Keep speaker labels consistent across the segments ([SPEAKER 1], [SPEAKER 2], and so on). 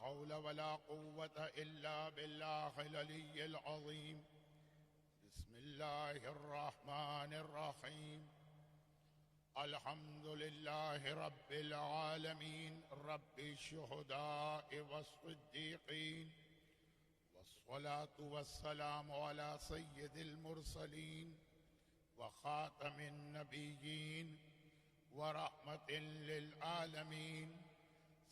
[SPEAKER 1] حول ولا قوة إلا بالله العلي العظيم. بسم الله الرحمن الرحيم. الحمد لله رب العالمين رب الشهداء والصديقين، والصلاة والسلام على سيد المرسلين وخاتم النبيين ورحمة للعالمين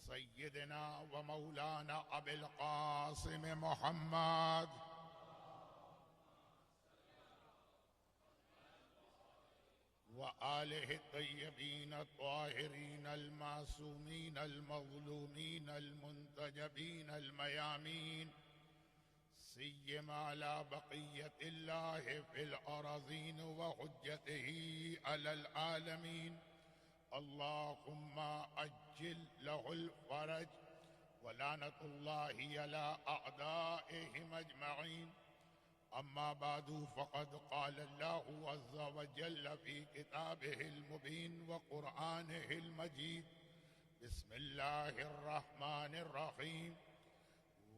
[SPEAKER 1] سيدنا ومولانا أبي القاسم محمد وآله الطيبين الطاهرين المعصومين المظلومين المنتجبين الميامين، سيما على بقية الله في الأراضين وحجته على العالمين. اللهم أجل له الفرج، ولعنة الله على أعدائهم أجمعين. أما بعد، فقد قال الله عز وجل في كتابه المبين وقرآنه المجيد: بسم الله الرحمن الرحيم.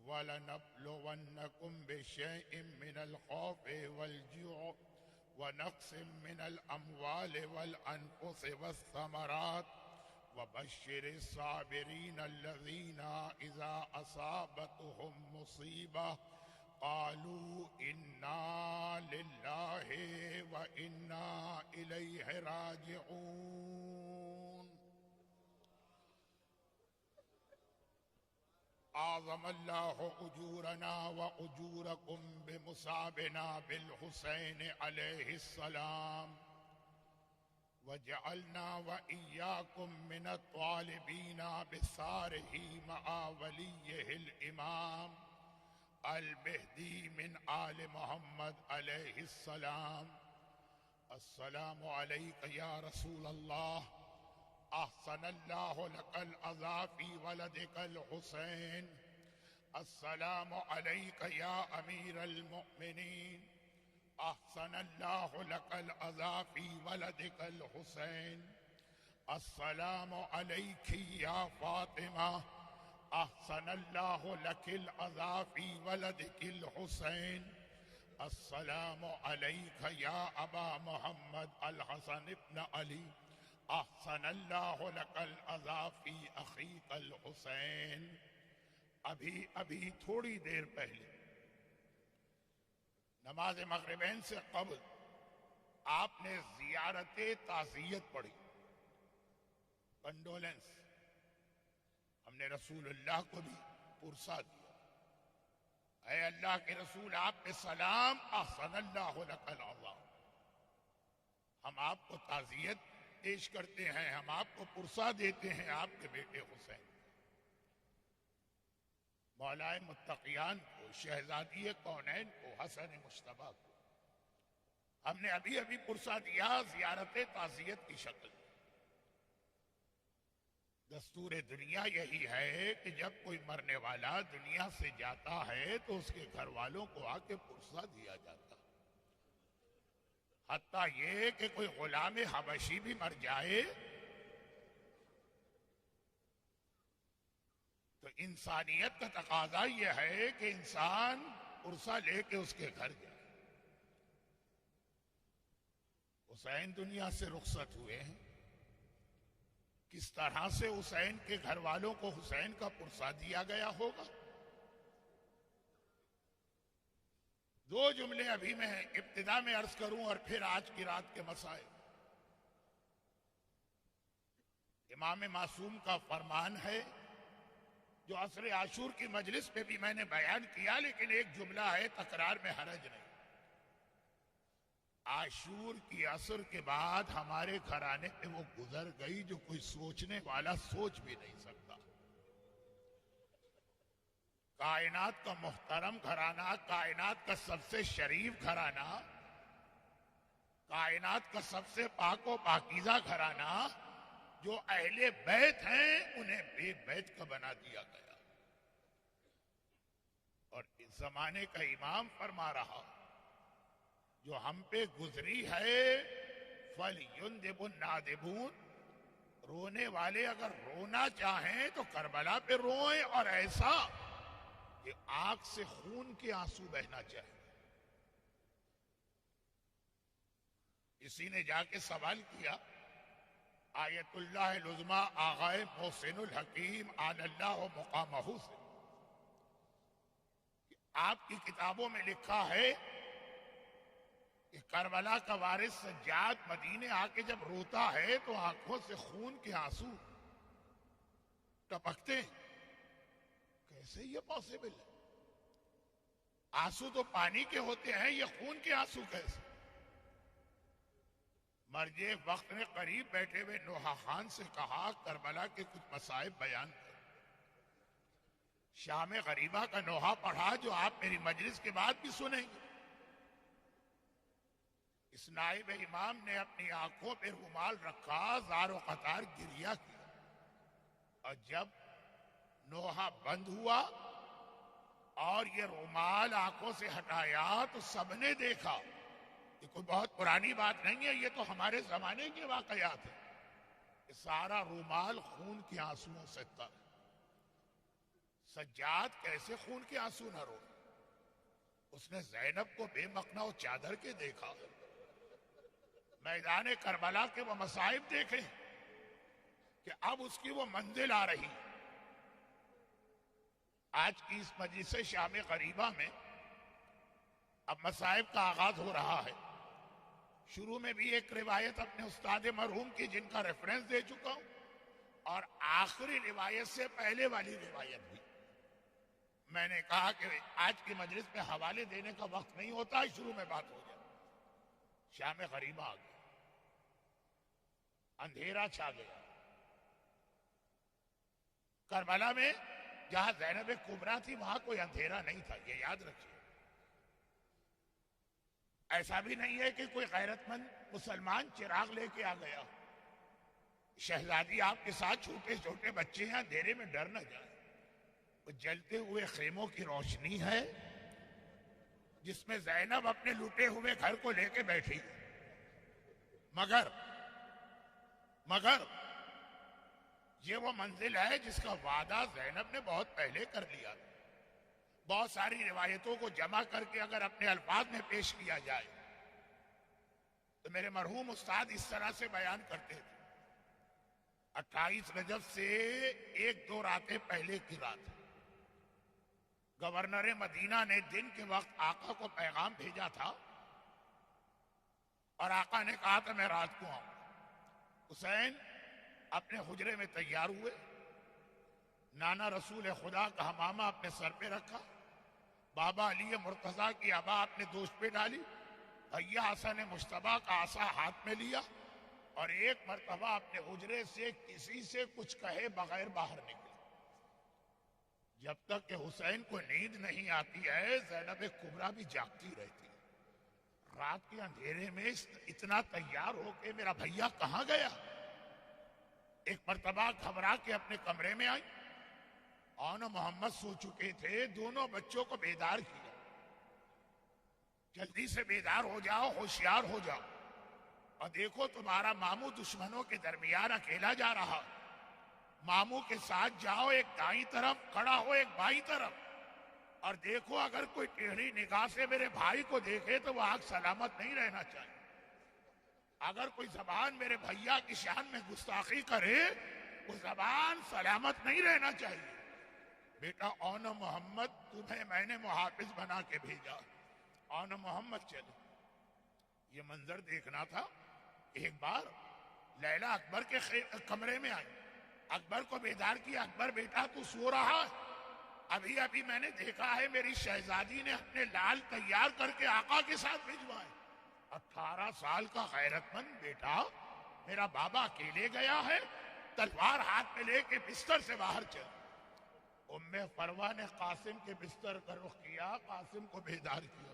[SPEAKER 1] ولنبلونكم بشيء من الخوف والجوع ونقص من الأموال والأنفس والثمرات وبشر الصابرين الذين إذا أصابتهم مصيبة قالوا إنا لله وإنا إليه راجعون. أعظم الله أجورنا وأجوركم بمصابنا بالحسين عليه السلام، وجعلنا وإياكم من الطالبين بثاره مع وليه الإمام المهدي من آل محمد عليه السلام. السلام عليك يا رسول الله، أحسن الله لك العزاء في ولدك الحسين. السلام عليك يا أمير المؤمنين، أحسن الله لك العزاء في ولدك الحسين. السلام عليك يا فاطمة، أحسن الله لك العزاء في ولدك الحسين. السلام عليك يا أبا محمد الحسن بن علي، احسن اللہ لک العزاء فی اخیک الحسین. ابھی تھوڑی دیر پہلے نماز مغربین سے قبل آپ نے زیارت تعزیت پڑھی، کنڈولنس. ہم نے رسول اللہ کو بھی پرسا دیا: اے اللہ کے رسول، آپ پہ سلام، احسن اللہ لک العزاء. ہم آپ کو تعزیت پیش کرتے ہیں، ہم آپ کو پرسا دیتے ہیں آپ کے بیٹے حسین، مولائے متقیان کو، شہزادی کونین کو، حسن مجتبیٰ کو. ہم نے ابھی پرسا دیا زیارت تعزیت کی شکل. دستور دنیا یہی ہے کہ جب کوئی مرنے والا دنیا سے جاتا ہے تو اس کے گھر والوں کو آ کے پرسا دیا جاتا. حتیٰ یہ کہ کوئی غلام حبشی بھی مر جائے تو انسانیت کا تقاضا یہ ہے کہ انسان پرسا لے کے اس کے گھر جائے. حسین دنیا سے رخصت ہوئے ہیں، کس طرح سے حسین کے گھر والوں کو حسین کا پرسا دیا گیا ہوگا. دو جملے ابھی میں ابتدا میں عرض کروں اور پھر آج کی رات کے مسائل. امام معصوم کا فرمان ہے جو عصر عاشور کی مجلس پہ بھی میں نے بیان کیا، لیکن ایک جملہ ہے، تکرار میں حرج نہیں. عاشور کی عصر کے بعد ہمارے گھرانے پہ وہ گزر گئی جو کوئی سوچنے والا سوچ بھی نہیں سکتا. کائنات کا محترم گھرانہ، کائنات کا سب سے شریف گھرانہ، کائنات کا سب سے پاک و پاکیزہ گھرانہ، جو اہل بیت ہیں انہیں بے بیت کا بنا دیا گیا. اور اس زمانے کا امام فرما رہا: جو ہم پہ گزری ہے فَلْيُنْدِبُ النَّادِبُونَ رونے والے اگر رونا چاہیں تو کربلا پہ روئیں، اور ایسا کہ آنکھ سے خون کے آنسو بہنا چاہیے۔ کسی نے جا کے سوال کیا آیت اللہ العظمی آغائے محسن الحکیم آن اللہ مقامہ سے، کہ آپ کی کتابوں میں لکھا ہے کہ کربلا کا وارث سجاد مدینے آ کے جب روتا ہے تو آنکھوں سے خون کے آنسو ٹپکتے ہیں۔ کیسے یہ پاسبل ہے؟ آنسو تو پانی کے ہوتے ہیں، یہ خون کے آنسو کیسے؟ مرجع وقت نے قریب بیٹھے ہوئے نوحہ خان سے کہا کربلا کے کچھ مصائب بیان کر۔ شام غریبہ کا نوحہ پڑھا جو آپ میری مجلس کے بعد بھی سنیں گے۔ اس نائب امام نے اپنی آنکھوں پہ رومال رکھا، زار و قطار گریہ کیا، اور جب نوحہ بند ہوا اور یہ رومال آنکھوں سے ہٹایا تو سب نے دیکھا، یہ کوئی بہت پرانی بات نہیں ہے، یہ تو ہمارے زمانے کے واقعات ہیں، کہ سارا رومال خون کے آنسوؤں سے تر۔ سجاد کیسے خون کے آنسو نہ رو؟ اس نے زینب کو بے مقنع و چادر کے دیکھا، میدان کربلا کے وہ مصائب دیکھیں کہ اب اس کی وہ منزل آ رہی۔ آج کی اس مجلس شام غریبہ میں اب مصائب کا آغاز ہو رہا ہے۔ شروع میں بھی ایک روایت اپنے استاد مرحوم کی جن کا ریفرنس دے چکا ہوں، اور آخری روایت سے پہلے والی روایت بھی میں نے کہا کہ آج کی مجلس میں حوالے دینے کا وقت نہیں ہوتا، شروع میں بات ہو جائے۔ شام غریبہ آ گیا، اندھیرا چھا گیا۔ کربلا میں جہاں زینب کبریٰ تھی وہاں کوئی اندھیرا نہیں تھا، یہ یاد رکھیے۔ ایسا بھی نہیں ہے کہ کوئی غیرت مند مسلمان چراغ لے کے آ گیا۔ شہزادی آپ کے ساتھ چھوٹے چھوٹے بچے ہیں، اندھیرے میں ڈر نہ جائیں۔ وہ جلتے ہوئے خیموں کی روشنی ہے جس میں زینب اپنے لوٹے ہوئے گھر کو لے کے بیٹھی، مگر یہ وہ منزل ہے جس کا وعدہ زینب نے بہت پہلے کر لیا۔ بہت ساری روایتوں کو جمع کر کے اگر اپنے الفاظ میں پیش کیا جائے تو میرے مرحوم استاد اس طرح سے بیان کرتے تھے۔ 28 رجب سے 1-2 راتیں پہلے کی رات، گورنر مدینہ نے دن کے وقت آقا کو پیغام بھیجا تھا، اور آقا نے کہا تھا میں رات کو آؤں۔ حسین اپنے حجرے میں تیار ہوئے، نانا رسول خدا کا حمامہ اپنے سر پہ رکھا، بابا علی مرتضیٰ کی عبا اپنے دوست پہ ڈالی، بھیا حسن مجتبیٰ کا عصا ہاتھ میں لیا، اور ایک مرتبہ اپنے حجرے سے کسی سے کچھ کہے بغیر باہر نکلے۔ جب تک کہ حسین کو نیند نہیں آتی ہے زینب کبریٰ بھی جاگتی رہتی ہے۔ رات کے اندھیرے میں اتنا تیار ہو کے میرا بھیا کہاں گیا؟ ایک مرتبہ گھبرا کے اپنے کمرے میں آئی، آن محمد سو چکے تھے، دونوں بچوں کو بیدار کیا، جلدی سے بیدار ہو جاؤ، ہوشیار ہو جاؤ، اور دیکھو تمہارا ماموں دشمنوں کے درمیان اکیلا جا رہا، ماموں کے ساتھ جاؤ، ایک دائیں طرف کھڑا ہو، ایک بائیں طرف، اور دیکھو اگر کوئی ٹیڑھی نگاہ سے میرے بھائی کو دیکھے تو وہ آنکھ سلامت نہیں رہنا چاہیے، اگر کوئی زبان میرے بھیا کی شان میں گستاخی کرے وہ زبان سلامت نہیں رہنا چاہیے۔ بیٹا اون محمد تمہیں میں نے محافظ بنا کے بھیجا، اون محمد چلے۔ یہ منظر دیکھنا تھا۔ ایک بار لیلا اکبر کے کمرے میں آئی، اکبر کو بیدار کیا، اکبر بیٹا تو سو رہا ہے؟ ابھی میں نے دیکھا ہے میری شہزادی نے اپنے لال تیار کر کے آقا کے ساتھ بھیجوائے۔ 18 سال کا غیرت مند بیٹا میرا بابا اکیلے گیا ہے، تلوار ہاتھ میں لے کے بستر سے باہر چل۔ ام فروہ نے قاسم کے بستر کا رخ کیا، قاسم کو بیدار کیا،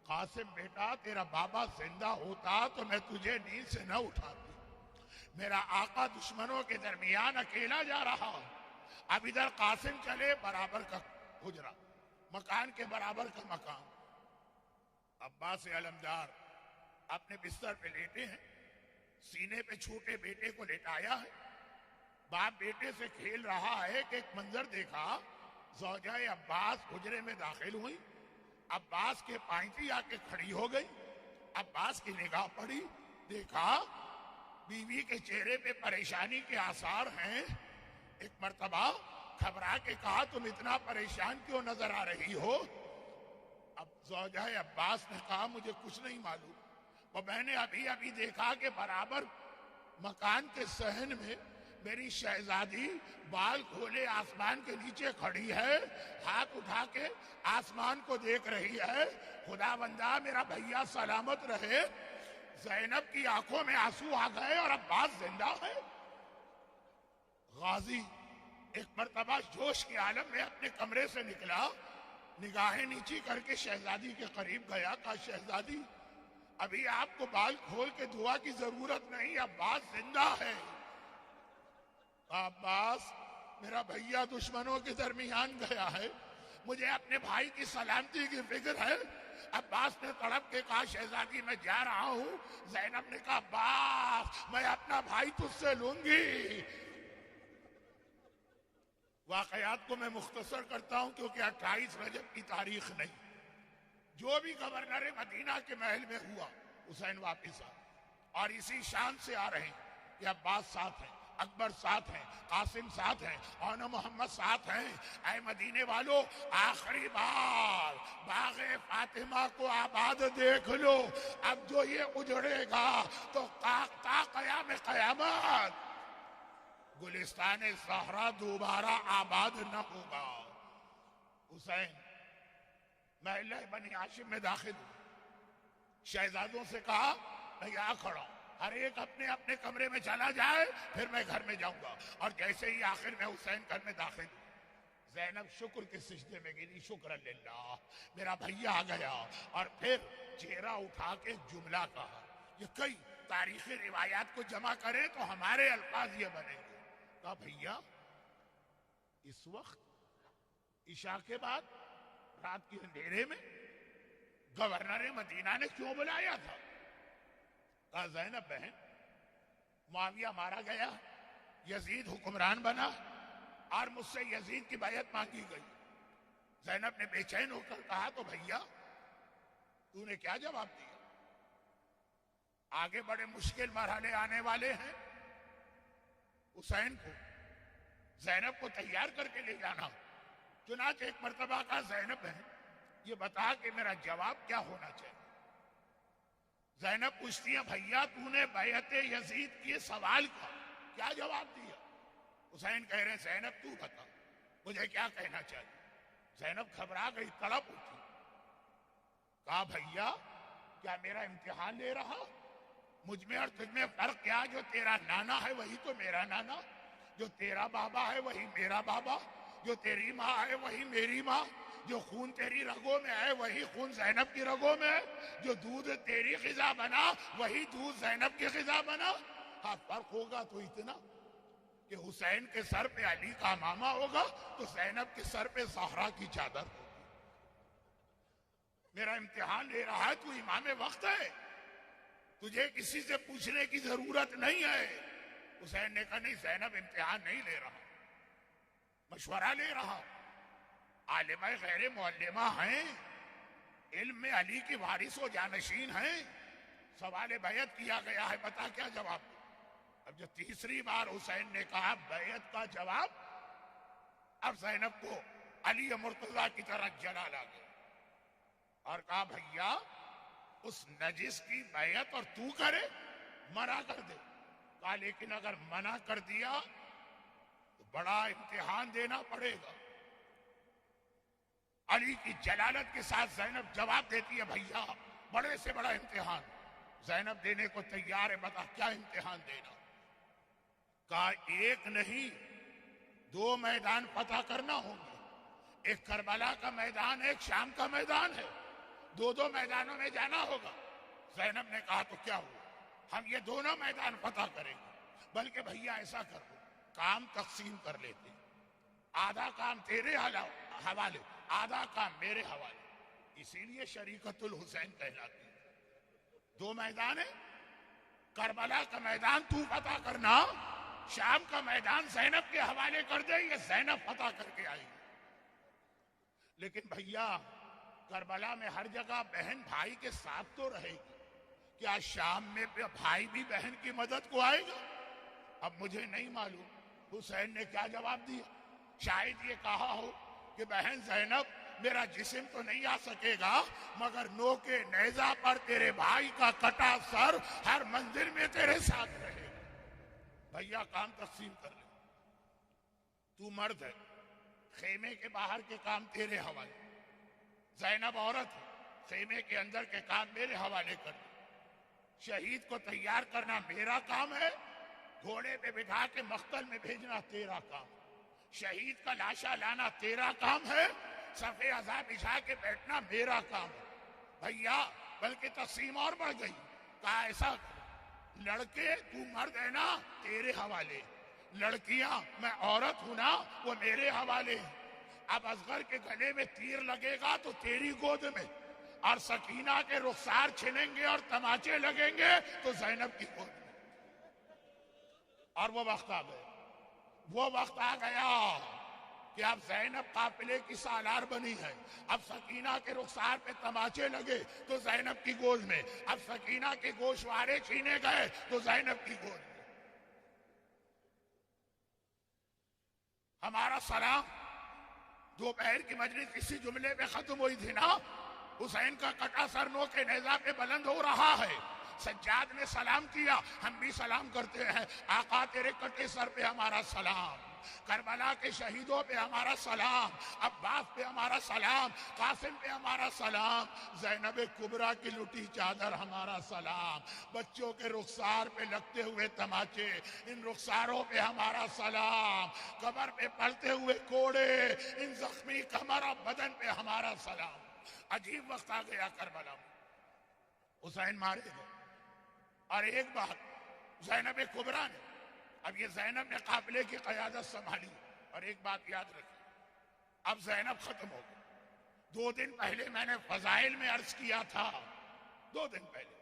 [SPEAKER 1] قاسم بیٹا تیرا بابا زندہ ہوتا تو میں تجھے نیند سے نہ اٹھاتی، میرا آقا دشمنوں کے درمیان اکیلا جا رہا، اب ادھر قاسم چلے، برابر کا حجرہ، مکان کے برابر کا مکان۔ عباس علمدار اپنے بستر پہ لیٹے ہیں، سینے پہ چھوٹے بیٹے کو لیٹایا ہے، باپ بیٹے سے کھیل رہا ہے کہ ایک منظر دیکھا، زوجہ عباس حجرے میں داخل ہوئی، عباس کے پائنتی آ کے کھڑی ہو گئی، عباس کی نگاہ پڑی، دیکھا بیوی کے چہرے پہ پریشانی کے آثار ہیں۔ ایک مرتبہ گھبرا کے کہا تم اتنا پریشان کیوں نظر آ رہی ہو؟ اب زوجہ عباس نے کہا مجھے کچھ نہیں معلوم، اور میں نے ابھی ابھی دیکھا کہ برابر مکان کے صحن میں میری شہزادی بال کھولے آسمان کے نیچے کھڑی ہے، ہاتھ اٹھا کے آسمان کو دیکھ رہی ہے۔ خدا بندہ میرا بھیا سلامت رہے۔ زینب کی آنکھوں میں آنسو آ گئے اور عباس زندہ ہے۔ غازی ایک مرتبہ جوش کے عالم میں اپنے کمرے سے نکلا، نگاہیں نیچی کر کے شہزادی کے قریب گیا، کہا شہزادی ابھی آپ کو بال کھول کے دعا کی ضرورت نہیں، عباس زندہ ہے۔ عباس میرا بھیا دشمنوں کے درمیان گیا ہے، مجھے اپنے بھائی کی سلامتی کی فکر ہے۔ عباس نے تڑپ کے کہا شہزادی میں جا رہا ہوں۔ زینب نے کہا عباس میں اپنا بھائی تجھ سے لوں گی۔ واقعات کو میں مختصر کرتا ہوں کیونکہ 28 رجب کی تاریخ نہیں۔ جو بھی گورنر مدینہ کے محل میں ہوا، حسین واپس آ اور اسی شان سے آ رہے ہیں کہ عباس ساتھ ہیں، اکبر ساتھ ہیں، قاسم ساتھ ہیں، اون محمد ساتھ ہیں۔ اے مدینے والو آخری بار باغ فاطمہ کو آباد دیکھ لو، اب جو یہ اجڑے گا تو تا قیام قیامت گلستان زہرا دوبارہ آباد نہ ہوگا۔ حسین محلہ بنی ہاشم میں داخل ہوئے، شہزادوں سے کہا میں یہاں کھڑا ہوں، ہر ایک اپنے اپنے کمرے میں چلا جائے، پھر میں گھر میں جاؤں گا۔ اور جیسے ہی آخر میں حسین گھر میں داخل ہوئے، زینب شکر کے سجدے میں گری، شکر للہ میرا بھیا آ گیا۔ اور پھر چہرہ اٹھا کے جملہ کہا، یہ کئی تاریخی روایات کو جمع کریں تو ہمارے الفاظ یہ بنیں گے۔ کہا بھیا اس وقت عشاء کے بعد رات کے اندھیرے میں گورنر مدینہ نے کیوں بلایا تھا؟ کہا زینب بہن معاویہ مارا گیا، یزید حکمران بنا اور مجھ سے یزید کی بیعت مانگی گئی۔ زینب نے بے چین ہو کر کہا تو بھیا تو نے کیا جواب دیا؟ آگے بڑے مشکل مرحلے آنے والے ہیں، حسین کو زینب کو تیار کر کے لے جانا۔ چنانچہ ایک مرتبہ کہا زینب بہن یہ بتا کہ میرا جواب کیا ہونا چاہیے؟ زینب پوچھتی ہے بھیا تو نے بیعت یزید کے سوال کا کیا جواب دیا؟ حسین کہہ رہے ہیں زینب تو بتا مجھے کیا کہنا چاہیے؟ زینب گھبرا گئی، تڑپ اٹھی، کہا بھیا کیا میرا امتحان لے رہا؟ مجھ میں اور تجھ میں فرق کیا؟ جو تیرا نانا ہے وہی تو میرا نانا، جو تیرا بابا ہے وہی میرا بابا، جو تیری ماں ہے وہی میری ماں، جو خون تیری رگوں میں ہے وہی خون زینب کی رگوں میں ہے، جو دودھ تیری غذا بنا وہی دودھ زینب کی غذا بنا۔ ہاں فرق ہوگا تو اتنا کہ حسین کے سر پہ علی کا امامہ ہوگا تو زینب کے سر پہ زہرا کی چادر ہوگی۔ میرا امتحان لے رہا ہے، تو امام وقت ہے، تجھے کسی سے پوچھنے کی ضرورت نہیں ہے۔ حسین نے کہا نہیں زینب امتحان نہیں لے رہا، مشورہ لے رہا۔ عالمہ غیر معلمہ ہیں، علم میں علی کی وارث و جانشین ہیں، سوال بیعت کیا گیا ہے، بتا کیا جواب دے؟ اب جو تیسری بار حسین نے کہا بیعت کا جواب، اب زینب کو علی مرتضیٰ کی طرح جلال آ گیا اور کہا بھیا اس نجس کی بیعت اور تو کرے، منع کر دے۔ کہا لیکن اگر منع کر دیا تو بڑا امتحان دینا پڑے گا۔ علی کی جلالت کے ساتھ زینب جواب دیتی ہے بھیا بڑے سے بڑا امتحان زینب دینے کو تیار ہے، بتا کیا امتحان دینا؟ کہا ایک نہیں 2 میدان فتح کرنا ہوں گے، ایک کربلا کا میدان ایک شام کا میدان ہے، 2 میدانوں میں جانا ہوگا۔ زینب نے کہا تو کیا ہوا، ہم یہ دونوں میدان فتح کریں گے، بلکہ بھیا ایسا کر لو کام تقسیم کر لیتے، آدھا کام تیرے حوالے آدھا کام میرے حوالے، اسی لیے شریکت الحسین کہلاتی ہے۔ 2 میدان ہیں، کربلا کا میدان تو فتح کرنا شام کا میدان زینب کے حوالے کر دے، یہ زینب فتح کر کے آئی۔ لیکن بھیا کربلا میں ہر جگہ بہن بھائی کے ساتھ تو رہے گی، کیا شام میں بھائی بھی بہن کی مدد کو آئے گا؟ اب مجھے نہیں معلوم حسین نے کیا جواب دیا۔ شاید یہ کہا ہو کہ بہن زینب میرا جسم تو نہیں آ سکے گا، مگر نو کے نیزہ پر تیرے بھائی کا کٹا سر ہر منزل میں تیرے ساتھ رہے گا۔ بھیا کام تقسیم کر لے، تو مرد ہے، خیمے کے باہر کے کام تیرے حوالے، زینب عورت ہے، خیمے کے اندر کے کام میرے حوالے کر دے۔ شہید کو تیار کرنا میرا کام ہے، گھوڑے پہ بٹھا کے مقتل میں بھیجنا تیرا کام، شہید کا لاشا لانا تیرا کام ہے، صفے عزا بچھا کے بیٹھنا میرا کام ہے۔ بھیا بلکہ تقسیم اور بڑھ گئی، کہا ایسا لڑکے تو مرد ہے نا تیرے حوالے، لڑکیاں میں عورت ہوں نا وہ میرے حوالے۔ اب اصغر کے گلے میں تیر لگے گا تو تیری گود میں، اور سکینہ کے رخسار چھنیں گے اور تماچے لگیں گے تو زینب کی گود میں۔ اور وہ وقت آ گیا، وہ وقت آ گیا کہ اب زینب قافلے کی سالار بنی ہے، اب سکینہ کے رخسار پہ تماچے لگے تو زینب کی گود میں، اب سکینہ کے گوشوارے چھینے گئے تو زینب کی گود میں۔ ہمارا سلام دوپہر کی مجلس اسی جملے پہ ختم ہوئی تھی نا، حسین کا کٹا سر نو کے نیزہ پہ بلند ہو رہا ہے، سجاد نے سلام کیا، ہم بھی سلام کرتے ہیں، آقا تیرے کٹے سر پہ ہمارا سلام، کربلا کے شہیدوں پہ ہمارا سلام، عباس پہ ہمارا سلام، قاسم پہ ہمارا سلام، زینب کبریٰ کی لٹی چادر ہمارا سلام، بچوں کے رخسار پہ لگتے ہوئے تماچے ان رخساروں پہ ہمارا سلام، قبر پہ پڑتے ہوئے کوڑے ان زخمی کمر اور بدن پہ ہمارا سلام۔ عجیب وقت آ گیا کربلا میں، حسین مارے گئے، اور ایک بات زینب کبریٰ نے، اب یہ زینب نے قافلے کی قیادت سنبھالی، اور ایک بات یاد رکھیں، اب زینب ختم ہو گئی۔ 2 دن پہلے میں نے فضائل میں عرض کیا تھا، 2 دن پہلے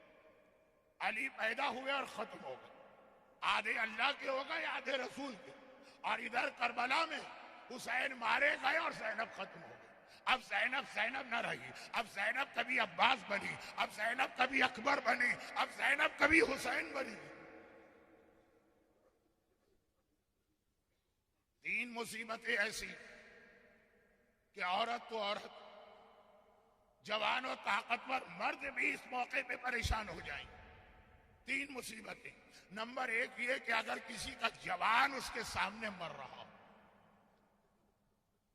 [SPEAKER 1] علی پیدا ہوئے اور ختم ہو گئے، آدھے اللہ کے ہو گئے آدھے رسول کے، اور ادھر کربلا میں حسین مارے گئے اور زینب ختم ہو گئی۔ اب زینب زینب نہ رہی، اب زینب کبھی عباس بنی، اب زینب کبھی اکبر بنی، اب زینب کبھی حسین بنی۔ 3 مصیبتیں ایسی کہ عورت تو عورت، جوان و طاقتور مرد بھی اس موقع پہ پریشان ہو جائیں۔ 3 مصیبتیں۔ نمبر 1 یہ کہ اگر کسی کا جوان اس کے سامنے مر رہا ہو،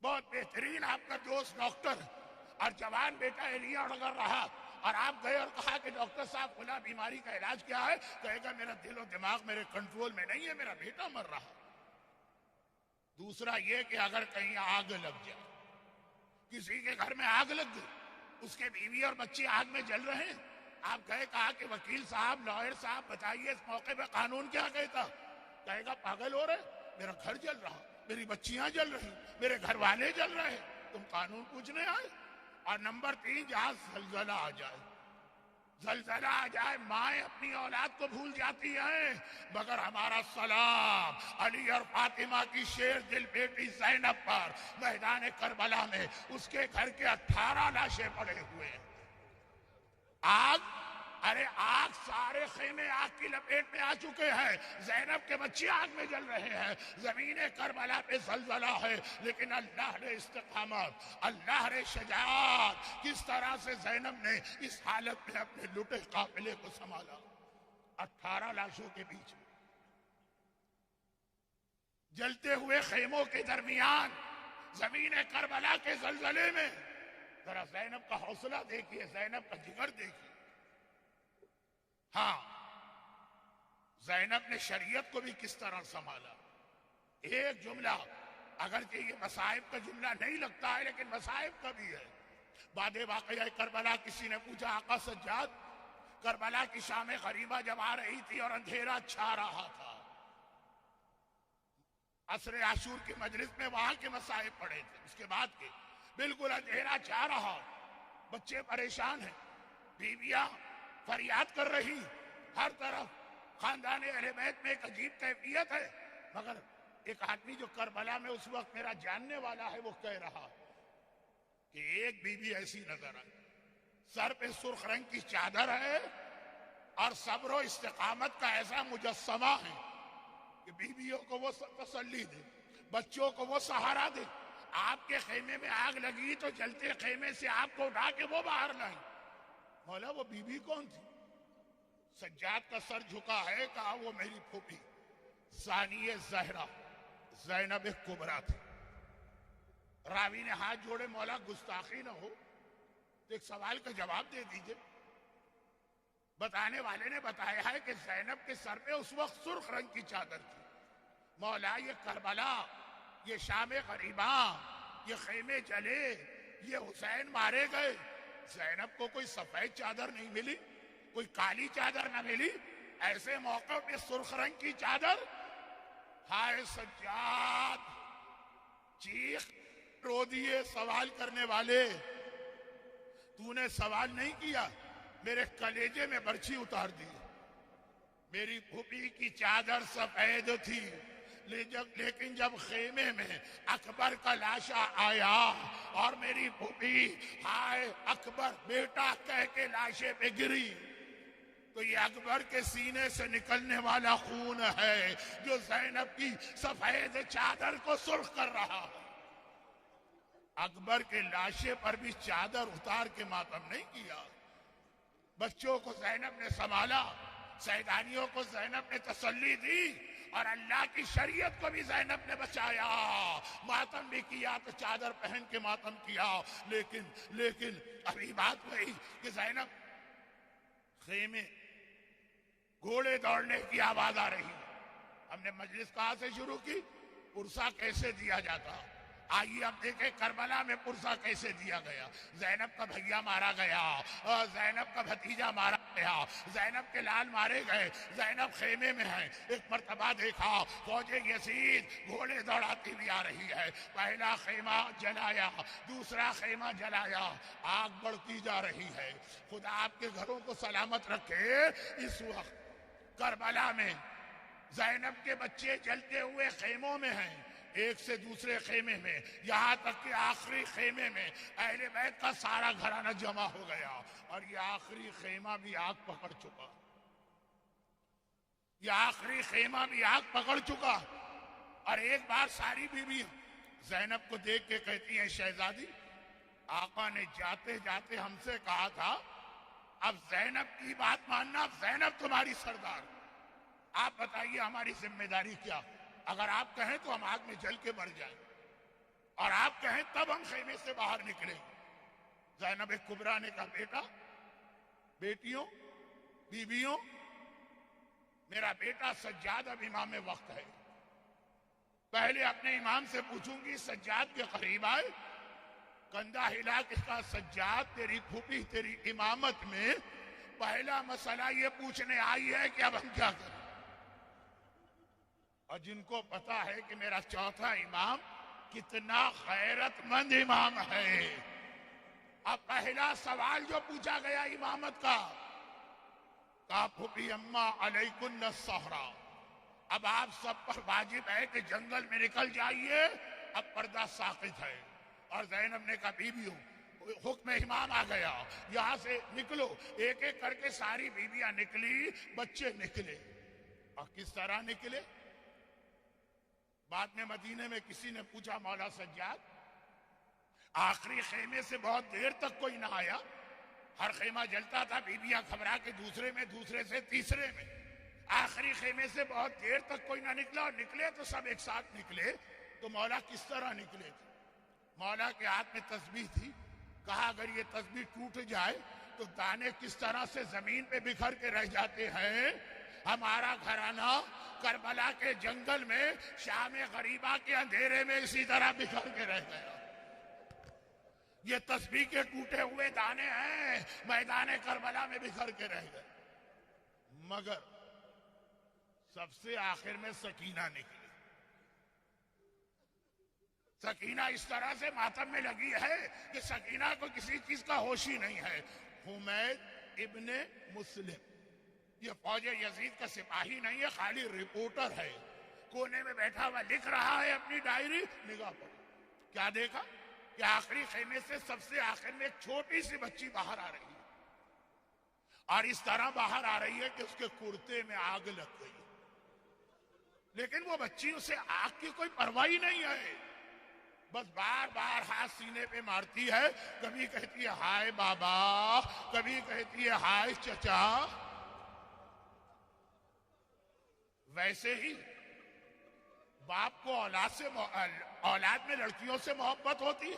[SPEAKER 1] بہت بہترین آپ کا دوست ڈاکٹر اور جوان بیٹا ایریا اڑ رہا، اور آپ گئے اور کہا کہ ڈاکٹر صاحب فلاں بیماری کا علاج کیا ہے، کہے گا میرا دل و دماغ میرے کنٹرول میں نہیں ہے، میرا بیٹا مر رہا۔ دوسرا یہ کہ اگر کہیں آگ لگ جائے، کسی کے گھر میں آگ لگ گئی، اس کے بیوی اور بچے آگ میں جل رہے ہیں، آپ گئے کہا کہ وکیل صاحب لائر صاحب بتائیے اس موقع پہ قانون کیا کہتا، کہے گا پاگل ہو رہے، میرا گھر جل رہا، میری بچیاں جل رہی، میرے گھر والے جل رہے، تم قانون پوچھنے آئے۔ اور نمبر 3 جہاں زلزلہ آ جائے، زلزلہ آ جائے، مائیں اپنی اولاد کو بھول جاتی ہیں، مگر ہمارا سلام علی اور فاطمہ کی شیر دل بیٹی زینب پر میدان کربلا میں، اس کے گھر کے 18 لاشیں پڑے ہوئے ہیں۔ آگ، ارے آگ، سارے خیمے آگ کی لپیٹ میں آ چکے ہیں، زینب کے بچے آگ میں جل رہے ہیں، زمین کربلا پہ زلزلہ ہے، لیکن اللہ نے استقامت، اللہ نے شجاعت، کس طرح سے زینب نے اس حالت میں اپنے لٹے قافلے کو سنبھالا۔ 18 لاشوں کے بیچ جلتے ہوئے خیموں کے درمیان زمین کربلا کے زلزلے میں، ذرا زینب کا حوصلہ دیکھیے، زینب کا جگر دیکھیے۔ ہاں، زینب نے شریعت کو بھی کس طرح سنبھالا۔ ایک جملہ، اگرچہ یہ مصائب کا جملہ نہیں لگتا ہے لیکن مصائب کا بھی ہے۔ بعد واقعہ کربلا کسی نے پوچھا آقا سجاد، کربلا کی شام غریبہ جب آ رہی تھی اور اندھیرا چھا رہا تھا، عصر عاشور کی مجلس میں وہاں کے مصائب پڑے تھے، اس کے بعد کے بالکل اندھیرا چھا رہا، بچے پریشان ہیں، بیویاں فریاد کر رہی، ہر طرف خاندان اہل بیت میں ایک عجیب کیفیت ہے، مگر ایک آدمی جو کربلا میں اس وقت میرا جاننے والا ہے وہ کہہ رہا کہ ایک بی بی ایسی نظر آئی، سر پہ سرخ رنگ کی چادر ہے اور صبر و استقامت کا ایسا مجسمہ ہے کہ بیویوں کو وہ تسلی دے، بچوں کو وہ سہارا دے۔ آپ کے خیمے میں آگ لگی تو جلتے خیمے سے آپ کو اٹھا کے وہ باہر لائیں۔ مولا وہ بی بی کون تھی؟ سجاد کا سر جھکا ہے، کہا وہ میری پھوپھی ثانیہ زہرا زینب کبریٰ تھی۔ راوی نے ہاتھ جوڑے، مولا گستاخی نہ ہو تو ایک سوال کا جواب دے دیجئے۔ بتانے والے نے بتایا ہے کہ زینب کے سر پہ اس وقت سرخ رنگ کی چادر تھی۔ مولا یہ کربلا، یہ شام غریبہ، یہ خیمے جلے، یہ حسین مارے گئے، زینب کو کوئی سفید چادر نہیں ملی، کوئی کالی چادر نہ ملی؟ ایسے موقع پہ سرخ رنگ کی چادر؟ ہائے سجاد، چیخ رو دیے سوال کرنے والے۔ تو نے سوال نہیں کیا، میرے کلیجے میں برچھی اتار دی۔ میری پھوپھی کی چادر سفید تھی، لیکن جب خیمے میں اکبر کا لاشا آیا اور میری پھوپھی ہائے اکبر بیٹا کہہ کے لاشے پہ گری، تو یہ اکبر کے سینے سے نکلنے والا خون ہے جو زینب کی سفید چادر کو سرخ کر رہا ہے۔ اکبر کے لاشے پر بھی چادر اتار کے ماتم نہیں کیا۔ بچوں کو زینب نے سنبھالا، سیدانیوں کو زینب نے تسلی دی، اور اللہ کی شریعت کو بھی زینب نے بچایا۔ ماتم بھی کیا تو چادر پہن کے ماتم کیا، لیکن ابھی بات وہی کہ زینب خیمے گھوڑے دوڑنے کی آواز آ رہی۔ ہم نے مجلس کہاں سے شروع کی؟ پرسہ کیسے دیا جاتا؟ آئیے اب دیکھیں کربلا میں پرسہ کیسے دیا گیا۔ زینب کا بھیا مارا گیا، زینب کا بھتیجا مارا گیا، زینب کے لال مارے گئے، زینب خیمے میں ہے۔ ایک مرتبہ دیکھا فوج یزید گھوڑے دوڑاتی بھی آ رہی ہے، پہلا خیمہ جلایا، دوسرا خیمہ جلایا، آگ بڑھتی جا رہی ہے۔ خدا آپ کے گھروں کو سلامت رکھے۔ اس وقت کربلا میں زینب کے بچے جلتے ہوئے خیموں میں ہیں، ایک سے دوسرے خیمے میں، یہاں تک کہ آخری خیمے میں اہل بیت کا سارا گھرانہ جمع ہو گیا، اور یہ آخری خیمہ بھی آگ پکڑ چکا۔ یہ آخری خیمہ بھی آگ پکڑ چکا، اور ایک بار ساری بیوی زینب کو دیکھ کے کہتی ہیں، شہزادی آقا نے جاتے جاتے ہم سے کہا تھا اب زینب کی بات ماننا، اب زینب تمہاری سردار، آپ بتائیے ہماری ذمہ داری کیا؟ اگر آپ کہیں تو ہم آگ میں جل کے مر جائیں، اور آپ کہیں تب ہم خیمے سے باہر نکلیں۔ زینب کبریٰ نے کہا، بیٹا، بیٹیوں، بیویوں، میرا بیٹا سجاد اب امام وقت ہے، پہلے اپنے امام سے پوچھوں گی سجاد کے قریب آئے، کندھا ہلا کے کہا، سجاد تیری پھوپھی تیری امامت میں پہلا مسئلہ یہ پوچھنے آئی ہے کہ اب ہم کیا کریں؟ اور جن کو پتا ہے کہ میرا چوتھا امام کتنا غیرت مند امام ہے، اب پہلا سوال جو پوچھا گیا امامت کا، کہا پھوپھی اماں علیکن الصحرا، اب آپ سب پر واجب ہے کہ جنگل میں نکل جائیے، اب پردہ ساقط ہے۔ اور زینب نے کہا، بیویوں، حکم امام آ گیا، یہاں سے نکلو۔ ایک ایک کر کے ساری بیویاں نکلی، بچے نکلے، اور کس طرح نکلے؟ بعد میں مدینے میں کسی نے پوچھا، مولا سجاد آخری خیمے سے بہت دیر تک کوئی نہ آیا، ہر خیمہ جلتا تھا، بیویاں گھبرا کے دوسرے میں، دوسرے سے تیسرے میں، آخری خیمے سے بہت دیر تک کوئی نہ نکلا، اور نکلے تو سب ایک ساتھ نکلے، تو مولا کس طرح نکلے تھے؟ مولا کے ہاتھ میں تسبیح تھی، کہا اگر یہ تسبیح ٹوٹ جائے تو دانے کس طرح سے زمین پہ بکھر کے رہ جاتے ہیں، ہمارا گھرانہ کربلا کے جنگل میں شام غریبہ کے اندھیرے میں اسی طرح بکھر کے رہ گیا۔ یہ تسبیح کے ٹوٹے ہوئے دانے ہیں، میدان کربلا میں بکھر کے رہ گئے۔ مگر سب سے آخر میں سکینہ نکلی۔ سکینہ اس طرح سے ماتم میں لگی ہے کہ سکینہ کو کسی چیز کا ہوش ہی نہیں ہے۔ حمید ابن مسلم یہ فوج یزید کا سپاہی نہیں ہے، خالی رپورٹر ہے، کونے میں بیٹھا ہوا لکھ رہا ہے اپنی ڈائری، نگاہ پر کیا دیکھا کہ آخری خیمے سے سب سے آخر میں ایک چھوٹی سی بچی باہر آ رہی ہے، اور اس طرح باہر آ رہی ہے کہ اس کے کرتے میں آگ لگ گئی، لیکن وہ بچی اسے آگ کی کوئی پرواہ نہیں ہے، بس بار بار ہاتھ سینے پہ مارتی ہے، کبھی کہتی ہے ہائے بابا، کبھی کہتی ہے ہائے چچا۔ ویسے ہی باپ کو اولاد میں لڑکیوں سے محبت ہوتی ہے،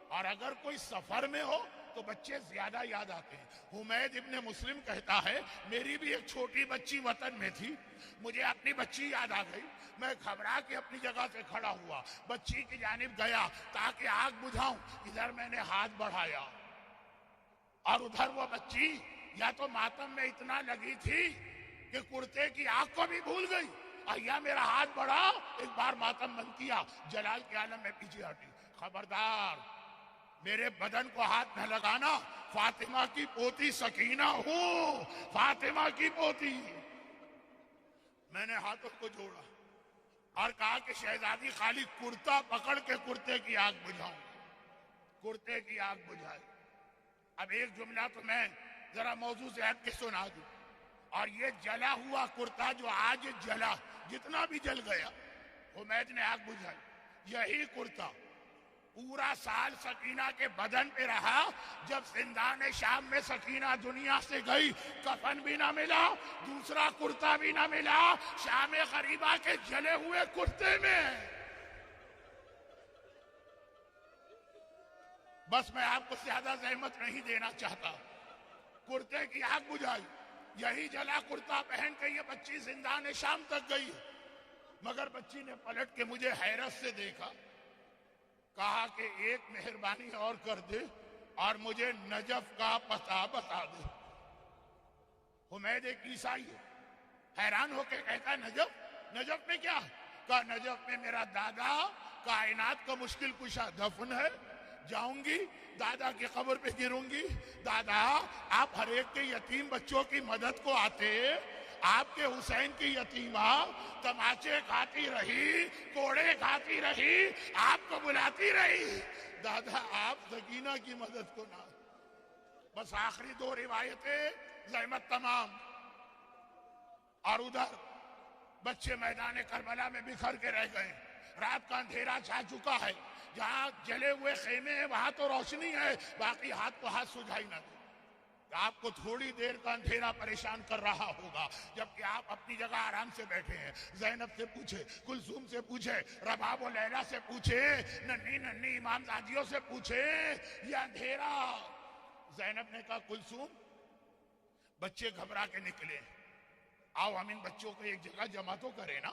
[SPEAKER 1] اور اگر کوئی سفر میں ہو تو بچے زیادہ یاد آتے ہیں۔ حمید ابن مسلم کہتا ہے میری بھی ایک چھوٹی بچی وطن میں تھی، مجھے اپنی بچی یاد آ گئی، میں گھبرا کے اپنی جگہ سے کھڑا ہوا، بچی کی جانب گیا تاکہ آگ بجھاؤں، ادھر میں نے ہاتھ بڑھایا اور ادھر وہ بچی یا تو ماتم میں اتنا لگی تھی کہ کرتے کی آگ کو بھی بھول گئی، اور یا میرا ہاتھ بڑھا، ایک بار ماتم بند کیا، جلال کے عالم میں پیچھے ہٹی۔ خبردار میرے بدن کو ہاتھ نہ لگانا، فاطمہ کی پوتی سکینہ ہوں، فاطمہ کی پوتی۔ میں نے ہاتھوں کو جوڑا اور کہا کہ شہزادی خالی کرتا پکڑ کے کرتے کی آگ بجھاؤں، کرتے کی آگ بجھائی۔ اب ایک جملہ تو میں ذرا موضوع سے ہٹ کے سنا دوں، اور یہ جلا ہوا کرتا جو آج جلا، جتنا بھی جل گیا، حمید نے آگ بجھائی، یہی کرتا پورا سال سکینہ کے بدن پہ رہا۔ جب زندان شام میں سکینہ دنیا سے گئی، کفن بھی نہ ملا، دوسرا کرتا بھی نہ ملا، شام غریبہ کے جلے ہوئے کرتے میں۔ بس میں آپ کو زیادہ زحمت نہیں دینا چاہتا، کرتے کی آگ بجھائی، یہی جلا کرتا پہن کے یہ بچی زندان شام تک گئی، مگر بچی نے پلٹ کے مجھے حیرت سے دیکھا، کہا کہ ایک مہربانی اور کر دے اور مجھے نجف کا پتہ بتا دے۔ حمید ایک عیسائی ہے، حیران ہو کے کہتا ہے نجف؟ نجف میں کیا؟ کہا نجف میں میرا دادا کائنات کا مشکل کشا دفن ہے، جاؤں گی دادا کی قبر پہ گروں گی، دادا آپ ہر ایک کے یتیم بچوں کی مدد کو آتے، آپ کے حسین کی یتیمہ تماچے کھاتی رہی، کوڑے کھاتی رہی، آپ کو بلاتی رہی، دادا آپ سکینہ کی مدد کو نہ۔ بس آخری دو روایتیں، زحمت تمام۔ اور ادھر بچے میدان کربلا میں بکھر کے رہ گئے، رات کا اندھیرا چھا چکا ہے، جہاں جلے ہوئے خیمے ہیں وہاں تو روشنی ہے، باقی ہاتھ کو ہاتھ سجھائی نہ دے۔ آپ کو تھوڑی دیر کا اندھیرا پریشان کر رہا ہوگا، جبکہ آپ اپنی جگہ آرام سے بیٹھے ہیں۔ زینب سے پوچھے، کلثوم سے پوچھے، رباب و لیلا سے پوچھے، ننھی ننھی امام زادیوں سے پوچھے، یہ اندھیرا۔ زینب نے کہا کلثوم بچے گھبرا کے نکلے، آؤ ہم ان بچوں کو ایک جگہ جمع تو کریں نا۔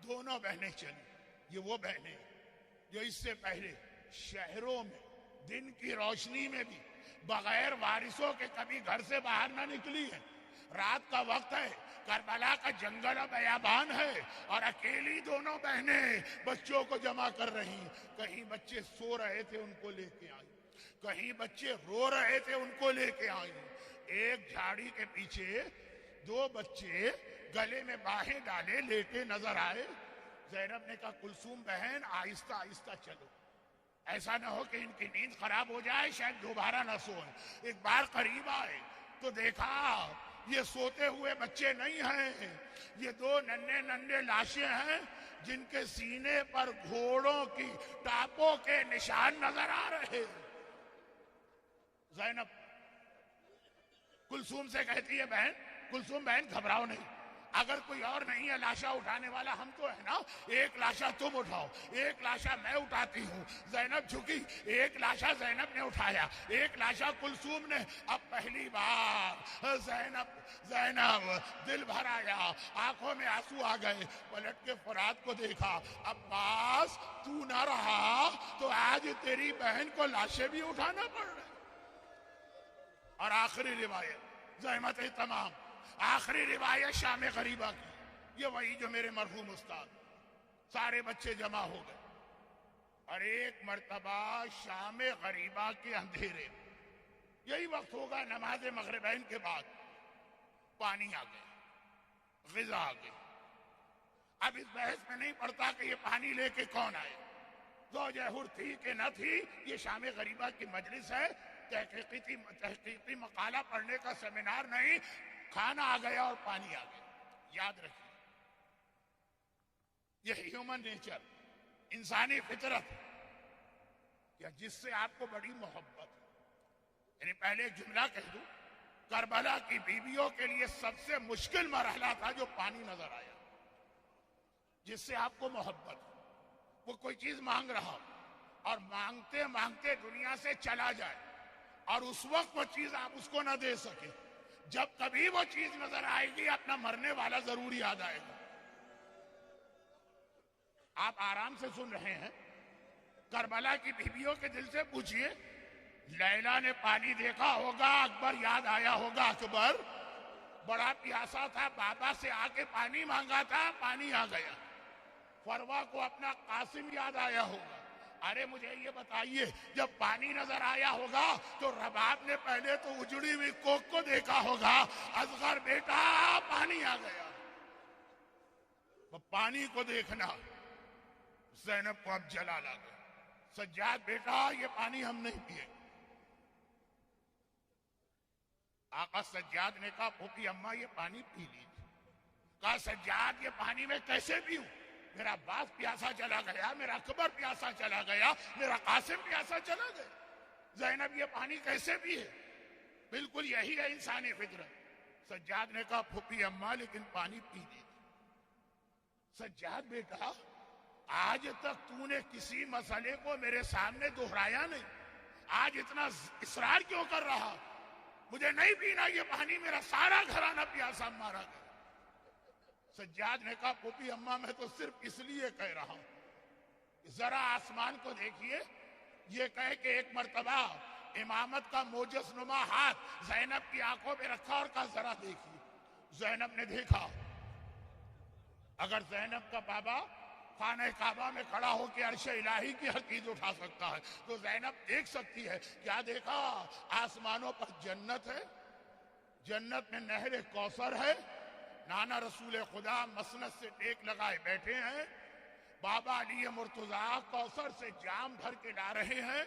[SPEAKER 1] دونوں بہنیں چلی، یہ وہ بہنیں جو اس سے پہلے شہروں میں دن کی روشنی میں بھی بغیر وارثوں کے کبھی گھر سے باہر نہ نکلی ہے۔ رات کا وقت ہے، کربلا کا جنگل و بیابان ہے، اور اکیلی دونوں بہنیں بچوں کو جمع کر رہی۔ کہیں بچے سو رہے تھے ان کو لے کے آئی، کہیں بچے رو رہے تھے ان کو لے کے آئی۔ ایک جھاڑی کے پیچھے دو بچے گلے میں باہیں ڈالے لیٹے نظر آئے۔ زینب نے کہا کلثوم بہن آہستہ آہستہ چلو، ایسا نہ ہو کہ ان کی نیند خراب ہو جائے، شاید دوبارہ نہ سوئیں۔ ایک بار قریب آئے تو دیکھا یہ سوتے ہوئے بچے نہیں ہیں، یہ دو ننھے ننھے لاشیں ہیں جن کے سینے پر گھوڑوں کی ٹاپوں کے نشان نظر آ رہے۔ زینب کلثوم سے کہتی ہے بہن، کلثوم بہن گھبراؤ نہیں، اگر کوئی اور نہیں ہے لاشا اٹھانے والا ہم تو ہے نا، ایک لاشا تم اٹھاؤ، ایک لاشا میں اٹھاتی ہوں۔ زینب جھکی، ایک لاشا زینب نے اٹھایا، ایک لاشا کلثوم نے۔ اب پہلی بار زینب دل بھر آیا، آنکھوں میں آنسو آ گئے، پلٹ کے فرات کو دیکھا، عباس تو نہ رہا تو آج تیری بہن کو لاشیں بھی اٹھانا پڑ رہا۔ اور آخری روایت زحمت تمام، آخری روایت شام غریبہ کی، یہ وہی جو میرے مرحوم استاد، سارے بچے جمع ہو گئے، اور ایک مرتبہ شام غریبہ کے اندھیرے میں، یہی وقت ہوگا نماز مغربین کے بعد، پانی آ گیا، غذا آ گئی۔ اب اس بحث میں نہیں پڑتا کہ یہ پانی لے کے کون آئے، زوجہ حر تھی کہ نہ تھی، یہ شام غریبہ کی مجلس ہے، تحقیقی مقالہ پڑھنے کا سیمینار نہیں، کھانا آ گیا اور پانی آ گیا. یاد رکھیے یہ ہیومن نیچر، انسانی فطرت یا جس سے آپ کو بڑی محبت ہے. یعنی پہلے ایک جملہ کہہ دوں، کربلا کی بیویوں کے لیے سب سے مشکل مرحلہ تھا جو پانی نظر آیا. جس سے آپ کو محبت ہے، وہ کوئی چیز مانگ رہا اور مانگتے مانگتے دنیا سے چلا جائے اور اس وقت وہ چیز آپ اس کو نہ دے سکے، جب کبھی وہ چیز نظر آئے گی اپنا مرنے والا ضرور یاد آئے گا. آپ آرام سے سن رہے ہیں. کربلا کی بیویوں کے دل سے پوچھئے، لیلا نے پانی دیکھا ہوگا، اکبر یاد آیا ہوگا. اکبر بڑا پیاسا تھا، بابا سے آ کے پانی مانگا تھا، پانی آ گیا. فروا کو اپنا قاسم یاد آیا ہوگا. ارے مجھے یہ بتائیے، جب پانی نظر آیا ہوگا تو رباب نے پہلے تو اجڑی ہوئی کوک کو دیکھا ہوگا. اصغر بیٹا پانی آ گیا. پانی کو دیکھنا زینب کو اب جلال آ گیا. سجاد بیٹا یہ پانی ہم نہیں پیے. آقا سجاد نے کہا پھوپھی اماں یہ پانی پی لیجیے. کہا سجاد یہ پانی میں کیسے پیوں؟ میرا عباس پیاسا چلا گیا، میرا اکبر پیاسا چلا گیا، میرا قاسم پیاسا چلا گیا. زینب یہ پانی کیسے پیے؟ بالکل یہی ہے انسانی فطرت. سجاد نے کہا پھوپھی اماں لیکن پانی پی لیجیے. سجاد بیٹا آج تک تو نے کسی مسئلے کو میرے سامنے دہرایا نہیں، آج اتنا اصرار کیوں کر رہا؟ مجھے نہیں پینا یہ پانی، میرا سارا گھرانہ پیاسا مارا گیا. سجاد نے کہا پھوپھی اماں میں تو صرف اس لیے کہہ رہا ہوں، ذرا آسمان کو دیکھیے. یہ کہہ کہ ایک مرتبہ امامت کا موجز نما ہاتھ زینب کی آنکھوں پہ رکھا اور کہا ذرا دیکھیے. زینب نے دیکھا. اگر زینب کا بابا خانہ کعبہ میں کھڑا ہو کے عرش الہی کی حقیقت اٹھا سکتا ہے تو زینب دیکھ سکتی ہے. کیا دیکھا؟ آسمانوں پر جنت ہے، جنت میں نہر کوثر ہے، نانا رسول خدا مسند سے ٹیک لگائے بیٹھے ہیں، بابا علی مرتضیٰ کوثر سے جام بھر کے لا رہے ہیں،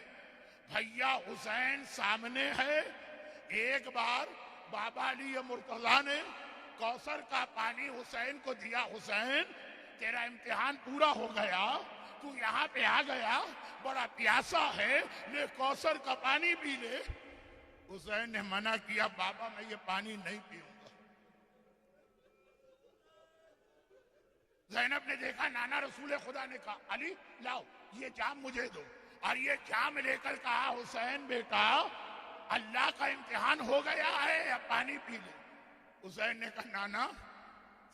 [SPEAKER 1] بھیا حسین سامنے ہے. ایک بار بابا علی مرتضیٰ نے کوثر کا پانی حسین کو دیا. حسین تیرا امتحان پورا ہو گیا، تو یہاں پہ آ گیا، بڑا پیاسا ہے، لے کوثر کا پانی پی لے. حسین نے منع کیا، بابا میں یہ پانی نہیں پیوں گا. زینب نے دیکھا، نانا رسول خدا نے کہا علی لاؤ یہ جام مجھے دو، اور یہ جام لے کر کہا حسین بیٹا اللہ کا امتحان ہو گیا ہے، اب پانی پی لے. حسین نے کہا نانا،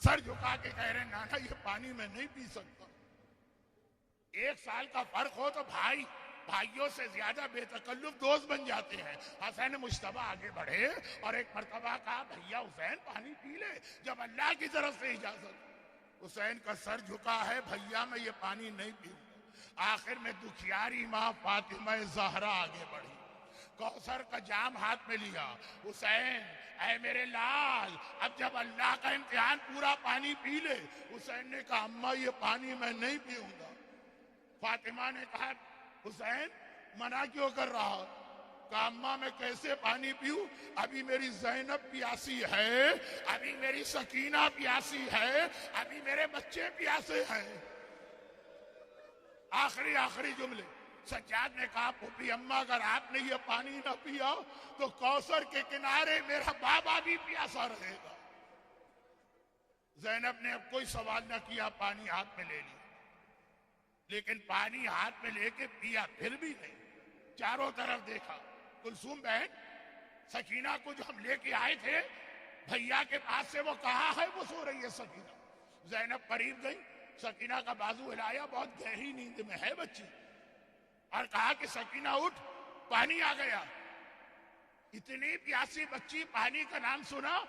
[SPEAKER 1] سر جھکا کے کہہ رہے نانا یہ پانی میں نہیں پی سکتا. 1 سال کا فرق ہو تو بھائیوں سے زیادہ بے تکلف دوست بن جاتے ہیں. حسین مجتبی آگے بڑھے اور ایک مرتبہ کہا بھیا حسین پانی پی لے جب اللہ کی طرف سے اجازت. حسین کا سر جھکا ہے، بھیا میں یہ پانی نہیں پیوں. آخر میں دکھیاری ماں فاطمہ زہرا آگے بڑھی، کوثر کا جام ہاتھ میں لیا. حسین اے میرے لال، اب جب اللہ کا امتحان پورا پانی پی لے. حسین نے کہا اماں یہ پانی میں نہیں پیوں گا. فاطمہ نے کہا حسین منع کیوں کر رہا؟ کہا اماں میں کیسے پانی پیوں؟ ابھی میری زینب پیاسی ہے، ابھی میری سکینہ پیاسی ہے، ابھی میرے بچے پیاسے ہیں. آخری جملے. سجاد نے کہا پھوپھی اماں اگر آپ نے یہ پانی نہ پیا تو کوثر کے کنارے میرا بابا بھی پیاسا رہے گا. زینب نے اب کوئی سوال نہ کیا، پانی ہاتھ میں لے لیا. لیکن پانی ہاتھ میں لے کے پیا پھر بھی نہیں. چاروں طرف دیکھا. کلثوم بہن سکینہ کو جو ہم لے کے آئے تھے بھیا کے پاس سے وہ کہاں ہے؟ وہ سو رہی ہے سکینہ. زینب قریب گئی، سکینہ کا بازو ہلایا، بہت گہری نیند میں ہے بچی، اور کہا کہ سکینہ اٹھ پانی آ گیا. اتنی پیاسی بچی پانی کا نام سنا،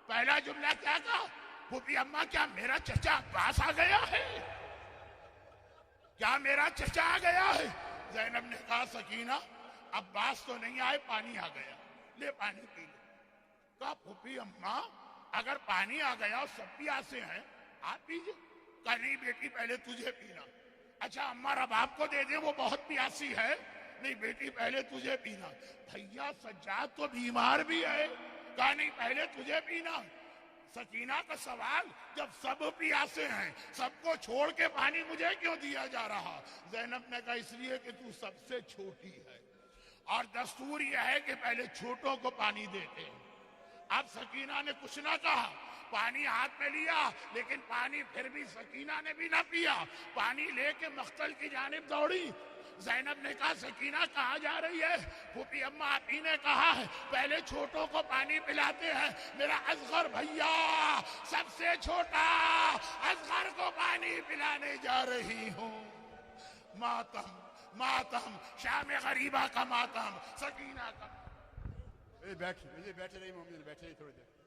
[SPEAKER 1] پہلا جملہ کیا کہا؟ پھوپھی اماں کیا میرا چچا عباس آ گیا ہے؟ کیا میرا چچا آ گیا ہے؟ زینب نے کہا سکینہ عباس تو نہیں آئے، پانی آ گیا، لے پانی پی لے. کہا پھوپھی اماں اگر پانی آ گیا اور سب پیاسے ہیں آپ پیجئے. کہا نہیں بیٹی پہلے تجھے پینا. اچھا اماں اب آپ کو دے دیں وہ بہت پیاسی ہے. نہیں بیٹی پہلے تجھے پینا. بھیا سجاد تو بیمار بھی ہے. کہا نہیں پہلے تجھے پینا. سکینہ کا سوال جب سب پیاسے ہیں سب کو چھوڑ کے پانی مجھے کیوں دیا جا رہا؟ زینب نے کہا اس لیے کہ تو سب سے چھوٹی ہے اور دستور یہ ہے کہ پہلے چھوٹوں کو پانی دیتے ہیں. اب سکینہ نے کچھ نہ کہا, پانی ہاتھ میں لیا, لیکن پانی پھر بھی سکینہ نے بھی نہ پیا. پانی لے کے مقتل کی جانب دوڑی. زینب نے کہا سکینہ کہاں جا رہی ہے؟ پھوپھی اماں آپ ہی نے کہا ہے پہلے چھوٹوں کو پانی پلاتے ہیں. میرا اصغر بھیا سب سے چھوٹا اصغر کو پانی پلانے جا رہی ہوں. ماتم ماتم, شام غریبہ کا ماتم, سکینہ کا.
[SPEAKER 2] بیٹھے رہی مومن, بیٹھے رہی تھوڑی دیر.